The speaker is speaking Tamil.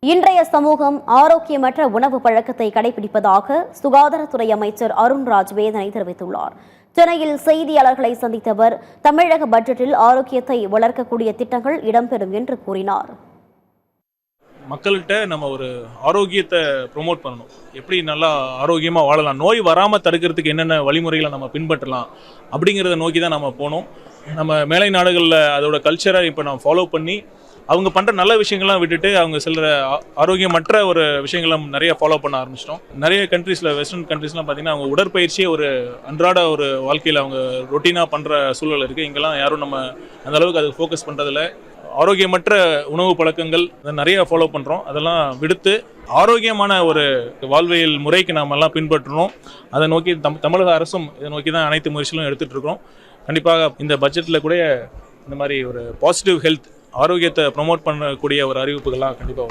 இன்றைய சமூகம் ஆரோக்கியமற்ற உணவு பழக்கத்தை கடைபிடிப்பதாக சுகாதாரத்துறை அமைச்சர் அருண்ராஜ் வேதனை தெரிவித்துள்ளார். சென்னையில் செய்தியாளர்களை சந்தித்த அவர் தமிழக பட்ஜெட்டில் ஆரோக்கியத்தை வளர்க்கக்கூடிய திட்டங்கள் இடம்பெறும் என்று கூறினார். மக்கள்கிட்ட நம்ம ஒரு ஆரோக்கியத்தை ப்ரொமோட் பண்ணணும். எப்படி நல்லா ஆரோக்கியமாக வாழலாம், நோய் வராமல் தடுக்கிறதுக்கு என்னென்ன வழிமுறைகளை நம்ம பின்பற்றலாம் அப்படிங்கிறத நோக்கி தான் நம்ம போனோம். நம்ம மேலை நாடுகளில் அதோட கல்ச்சரை இப்போ நம்ம ஃபாலோ பண்ணி அவங்க பண்ணுற நல்ல விஷயங்கள்லாம் விட்டுட்டு அவங்க சில ஆரோக்கியமற்ற ஒரு விஷயங்களை நிறைய ஃபாலோ பண்ண ஆரம்பிச்சிட்டோம். நிறைய கண்ட்ரீஸில், வெஸ்டர்ன் கண்ட்ரீஸ்லாம் பார்த்திங்கன்னா அவங்க உடற்பயிற்சியே ஒரு அன்றாட ஒரு வாழ்க்கையில் அவங்க ரொட்டீனாக பண்ணுற சூழல் இருக்குது. இங்கெல்லாம் யாரும் நம்ம அந்தளவுக்கு அதுக்கு ஃபோக்கஸ் பண்ணுறதில்ல. ஆரோக்கியமற்ற உணவு பழக்கங்கள் நிறைய ஃபாலோ பண்ணுறோம். அதெல்லாம் விடுத்து ஆரோக்கியமான ஒரு வாழ்வியல் முறைக்கு நாம் எல்லாம் பின்பற்றணும். அதை நோக்கி தமிழக அரசும் இதை நோக்கி தான் அனைத்து முயற்சிகளும் எடுத்துகிட்டு இருக்கிறோம். கண்டிப்பாக இந்த பட்ஜெட்டில் கூட இந்த மாதிரி ஒரு பாசிட்டிவ் ஹெல்த், ஆரோக்கியத்தை ப்ரொமோட் பண்ணக்கூடிய ஒரு அறிவிப்புகள்லாம் கண்டிப்பாக